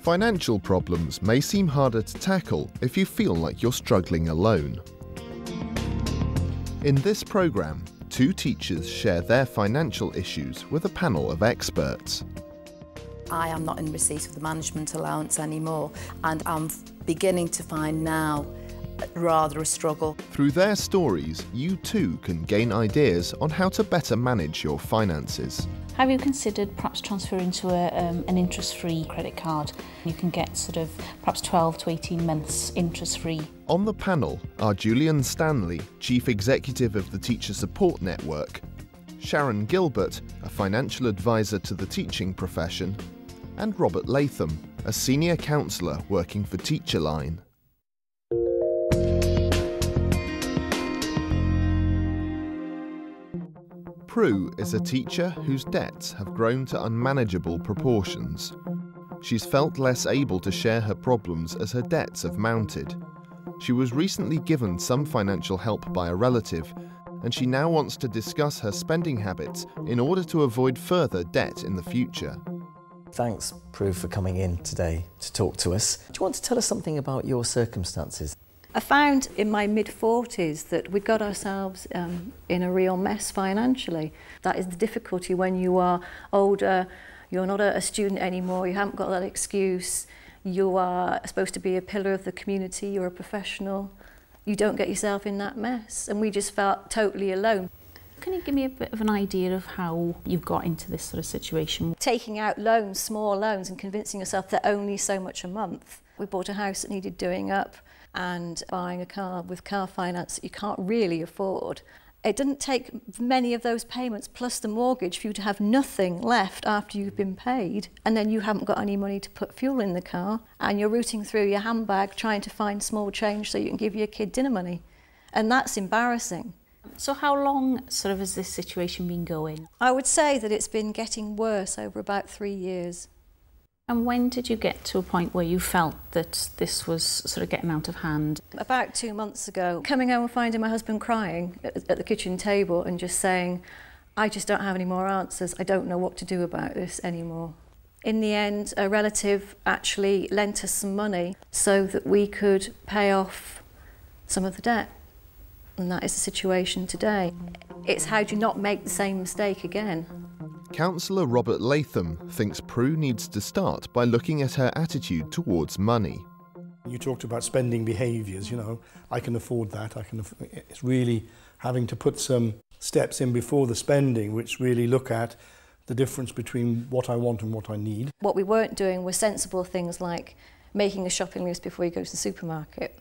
Financial problems may seem harder to tackle if you feel like you're struggling alone. In this programme, two teachers share their financial issues with a panel of experts. I am not in receipt of the management allowance anymore, and I'm beginning to find now rather a struggle. Through their stories, you too can gain ideas on how to better manage your finances. Have you considered perhaps transferring to an interest-free credit card? You can get sort of perhaps 12 to 18 months interest-free. On the panel are Julian Stanley, Chief Executive of the Teacher Support Network, Sharon Gilbert, a financial advisor to the teaching profession, and Robert Latham, a senior counsellor working for TeacherLine. Prue is a teacher whose debts have grown to unmanageable proportions. She's felt less able to share her problems as her debts have mounted. She was recently given some financial help by a relative, and she now wants to discuss her spending habits in order to avoid further debt in the future. Thanks, Prue, for coming in today to talk to us. Do you want to tell us something about your circumstances? I found in my mid-40s that we'd got ourselves in a real mess financially. That is the difficulty when you are older, you're not a student anymore, you haven't got that excuse, you are supposed to be a pillar of the community, you're a professional, you don't get yourself in that mess, and we just felt totally alone. Can you give me a bit of an idea of how you got into this sort of situation? Taking out loans, small loans, and convincing yourself they're only so much a month. We bought a house that needed doing up, and buying a car with car finance that you can't really afford. It didn't take many of those payments plus the mortgage for you to have nothing left after you've been paid, and then you haven't got any money to put fuel in the car, and you're rooting through your handbag trying to find small change so you can give your kid dinner money. And that's embarrassing. So how long sort of has this situation been going? I would say that it's been getting worse over about 3 years. And when did you get to a point where you felt that this was sort of getting out of hand? About 2 months ago, coming home and finding my husband crying at the kitchen table and just saying, I just don't have any more answers, I don't know what to do about this anymore. In the end, a relative actually lent us some money so that we could pay off some of the debt. And that is the situation today. It's how do you not make the same mistake again? Counsellor Robert Latham thinks Prue needs to start by looking at her attitude towards money. You talked about spending behaviours, I can afford that. It's really having to put some steps in before the spending which really look at the difference between what I want and what I need. What we weren't doing were sensible things like making a shopping list before you go to the supermarket.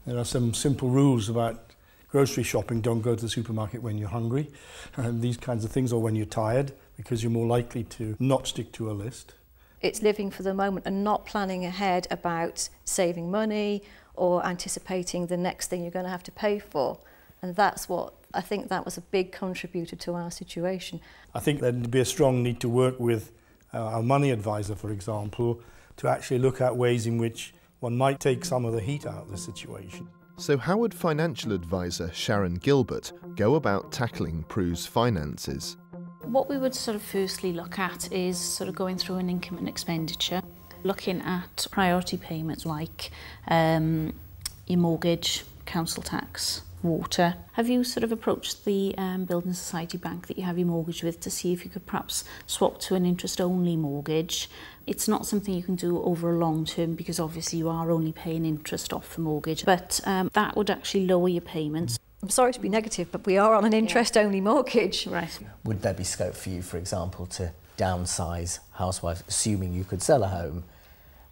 There are some simple rules about grocery shopping. Don't go to the supermarket when you're hungry, and these kinds of things, or when you're tired, because you're more likely to not stick to a list. It's living for the moment and not planning ahead about saving money or anticipating the next thing you're going to have to pay for. And that's what, I think that was a big contributor to our situation. I think there'd be a strong need to work with our money advisor, for example, to actually look at ways in which one might take some of the heat out of the situation. So how would financial advisor Sharon Gilbert go about tackling Prue's finances? What we would sort of firstly look at is sort of going through an income and expenditure, looking at priority payments like your mortgage, council tax, water. Have you sort of approached the Building Society bank that you have your mortgage with to see if you could perhaps swap to an interest-only mortgage? It's not something you can do over a long term because obviously you are only paying interest off the mortgage, but that would actually lower your payments. I'm sorry to be negative, but we are on an interest-only mortgage. Right. Would there be scope for you, for example, to downsize Housewife, assuming you could sell a home?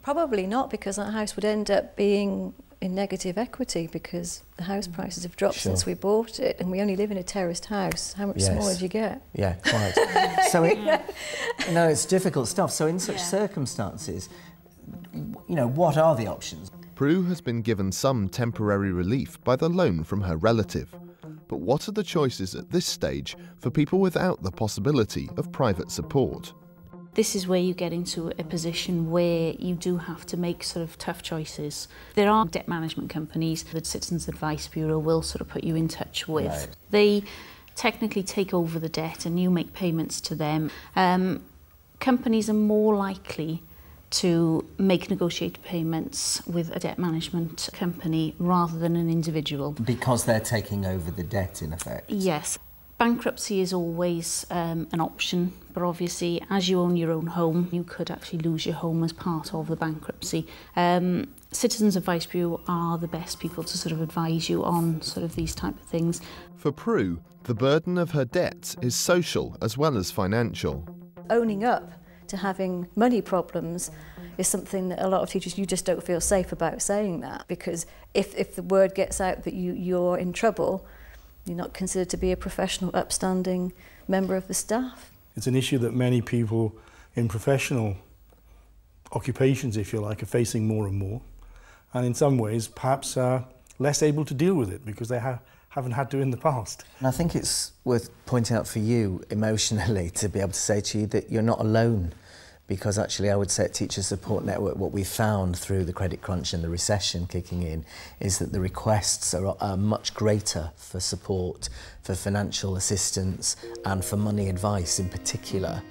Probably not, because that house would end up being in negative equity because the house prices have dropped since we bought it, and we only live in a terraced house. How much smaller do you get? Yeah, quite. So no, it's difficult stuff. So in such circumstances, what are the options? Prue has been given some temporary relief by the loan from her relative. But what are the choices at this stage for people without the possibility of private support? This is where you get into a position where you do have to make sort of tough choices. There are debt management companies that Citizens Advice Bureau will sort of put you in touch with. Right. They technically take over the debt and you make payments to them. Companies are more likely to make negotiated payments with a debt management company rather than an individual. Because they're taking over the debt, in effect? Yes. Bankruptcy is always an option, but obviously as you own your own home, you could actually lose your home as part of the bankruptcy. Citizens Advice Bureau are the best people to sort of advise you on sort of these type of things. For Prue, the burden of her debts is social as well as financial. Owning up to having money problems is something that a lot of teachers, you just don't feel safe about saying that, because if the word gets out that you're in trouble, you're not considered to be a professional, upstanding member of the staff. It's an issue that many people in professional occupations, if you like, are facing more and more, and in some ways perhaps are less able to deal with it because they haven't had to in the past. And I think it's worth pointing out for you emotionally to be able to say to you that you're not alone, because actually I would say at Teacher Support Network what we found through the credit crunch and the recession kicking in is that the requests are much greater for support, for financial assistance and for money advice in particular.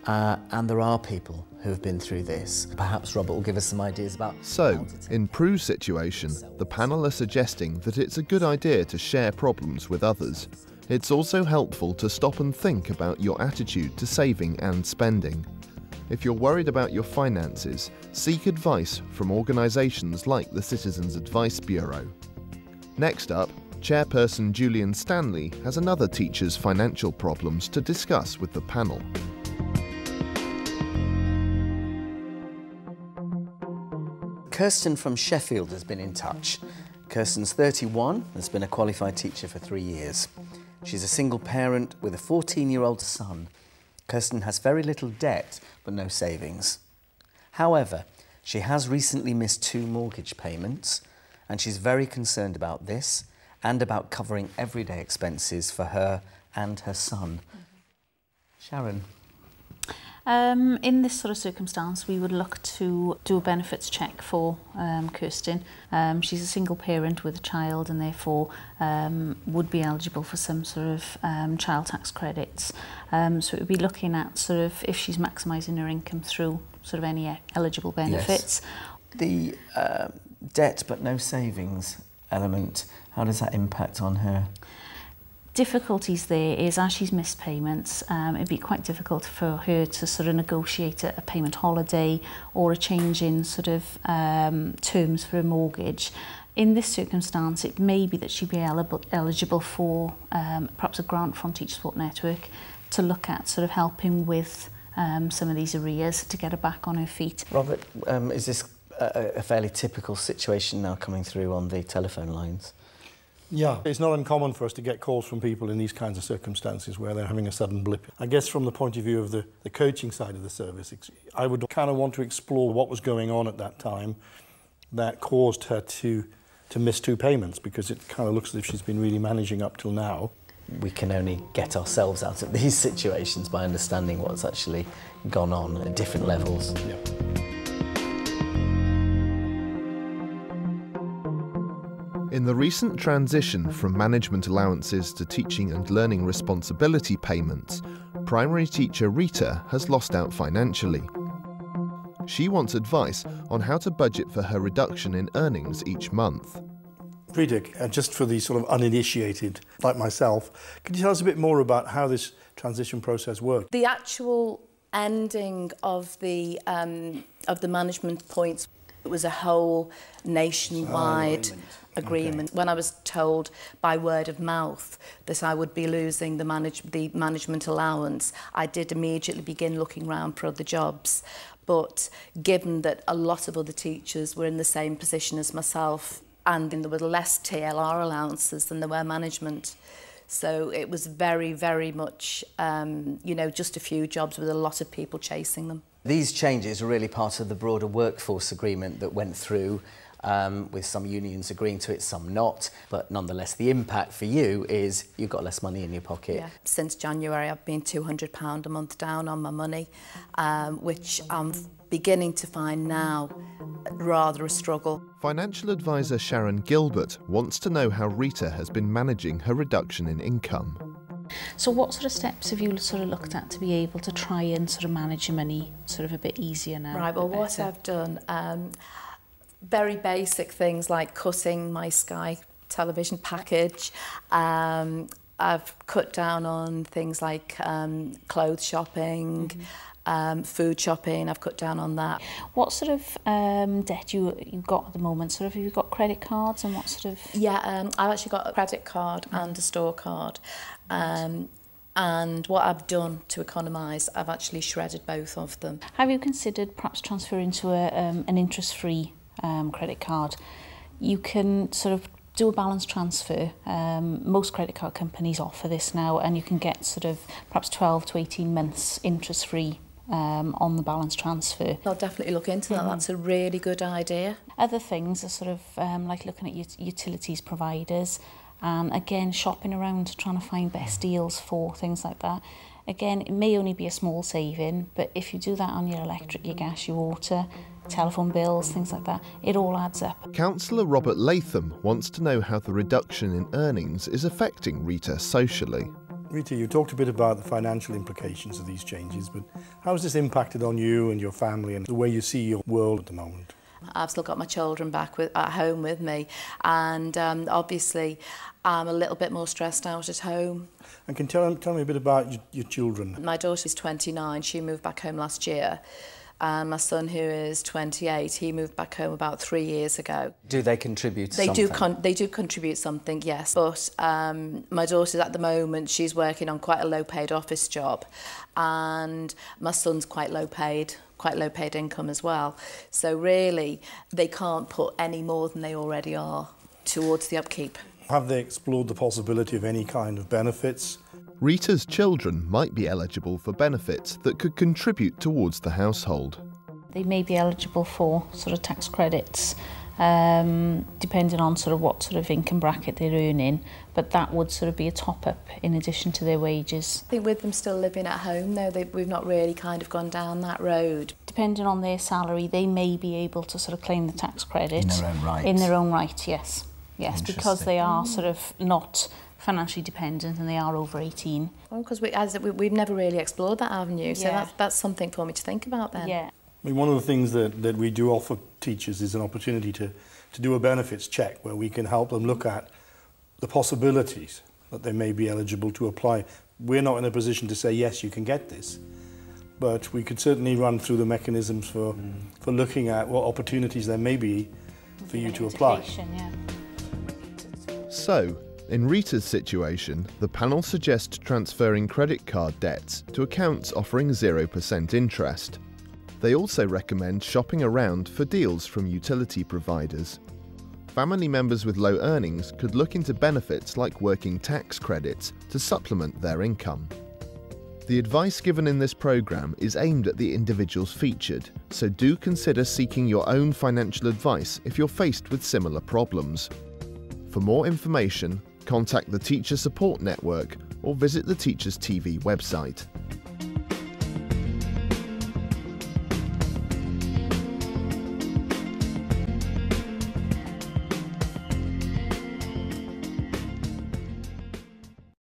And there are people who have been through this. Perhaps Robert will give us some ideas about... So, in Prue's situation, the panel are suggesting that it's a good idea to share problems with others. It's also helpful to stop and think about your attitude to saving and spending. If you're worried about your finances, seek advice from organisations like the Citizens Advice Bureau. Next up, Chairperson Julian Stanley has another teacher's financial problems to discuss with the panel. Kirsten from Sheffield has been in touch. Kirsten's 31, has been a qualified teacher for 3 years. She's a single parent with a 14-year-old son. Kirsten has very little debt, but no savings. However, she has recently missed 2 mortgage payments, and she's very concerned about this and about covering everyday expenses for her and her son. Sharon. In this sort of circumstance, we would look to do a benefits check for Kirsten. She's a single parent with a child and therefore would be eligible for some sort of child tax credits. So it would be looking at sort of if she's maximising her income through sort of any eligible benefits. Yes. The debt but no savings element, how does that impact on her? Difficulties there is, as she's missed payments, it'd be quite difficult for her to sort of negotiate a payment holiday or a change in sort of terms for a mortgage. In this circumstance, it may be that she'd be eligible for perhaps a grant from Teacher Support Network to look at sort of helping with some of these arrears to get her back on her feet. Robert, is this a fairly typical situation now coming through on the telephone lines? Yeah, it's not uncommon for us to get calls from people in these kinds of circumstances where they're having a sudden blip. I guess from the point of view of the coaching side of the service, I would kind of want to explore what was going on at that time that caused her to miss 2 payments, because it kind of looks as if she's been really managing up till now. We can only get ourselves out of these situations by understanding what's actually gone on at different levels. Yeah. In the recent transition from management allowances to teaching and learning responsibility payments, primary teacher Rita has lost out financially. She wants advice on how to budget for her reduction in earnings each month. Rita, just for the sort of uninitiated like myself, could you tell us a bit more about how this transition process worked? The actual ending of the management points, it was a whole nationwide agreement. Okay. When I was told by word of mouth that I would be losing the management allowance, I did immediately begin looking around for other jobs. But given that a lot of other teachers were in the same position as myself, and there were less TLR allowances than there were management, so it was very, very much, you know, just a few jobs with a lot of people chasing them. These changes are really part of the broader workforce agreement that went through, with some unions agreeing to it, some not. But nonetheless, the impact for you is you've got less money in your pocket. Yeah. Since January, I've been £200 a month down on my money, which I'm beginning to find now rather a struggle. Financial advisor Sharon Gilbert wants to know how Rita has been managing her reduction in income. So what sort of steps have you sort of looked at to be able to try and sort of manage your money sort of a bit easier now? Right, well, what I've done, very basic things like cutting my Sky television package. I've cut down on things like clothes shopping, food shopping. I've cut down on that. What sort of debt you've got at the moment? Sort of, have you got credit cards and what sort of? Yeah, I've actually got a credit card and a store card. And what I've done to economise, I've actually shredded both of them. Have you considered perhaps transferring to an interest-free credit card? You can sort of do a balance transfer. Most credit card companies offer this now, and you can get sort of perhaps 12 to 18 months interest-free on the balance transfer. I'll definitely look into that. That's a really good idea. Other things are sort of like looking at utilities providers, and again shopping around trying to find best deals for things like that. Again, it may only be a small saving, but if you do that on your electric, your gas, your water, telephone bills, things like that, it all adds up. Councillor Robert Latham wants to know how the reduction in earnings is affecting Rita socially. Rita, you talked a bit about the financial implications of these changes, but how has this impacted on you and your family and the way you see your world at the moment? I've still got my children back at home with me, and obviously I'm a little bit more stressed out at home. And can you tell me a bit about your children? My daughter's 29, she moved back home last year. My son, who is 28, he moved back home about 3 years ago. Do they contribute something? They do contribute something, yes. But my daughter's at the moment, she's working on quite a low-paid office job, and my son's quite low-paid income as well. So really, they can't put any more than they already are towards the upkeep. Have they explored the possibility of any kind of benefits? Rita's children might be eligible for benefits that could contribute towards the household. They may be eligible for sort of tax credits, depending on sort of what sort of income bracket they're earning, but that would sort of be a top-up in addition to their wages. I think with them still living at home, though, we've not really kind of gone down that road. Depending on their salary, they may be able to sort of claim the tax credit. In their own right? In their own right, yes. Yes, because they are sort of not financially dependent and they are over 18. Well, because we've never really explored that avenue, so that's something for me to think about then. Yeah. I mean, one of the things that we do offer teachers is an opportunity to do a benefits check where we can help them look at the possibilities that they may be eligible to apply. We're not in a position to say, yes, you can get this, but we could certainly run through the mechanisms for looking at what opportunities there may be for you to apply. Yeah. So, in Rita's situation, the panel suggests transferring credit card debts to accounts offering 0% interest. They also recommend shopping around for deals from utility providers. Family members with low earnings could look into benefits like working tax credits to supplement their income. The advice given in this programme is aimed at the individuals featured, so do consider seeking your own financial advice if you're faced with similar problems. For more information, contact the Teacher Support Network or visit the Teachers TV website.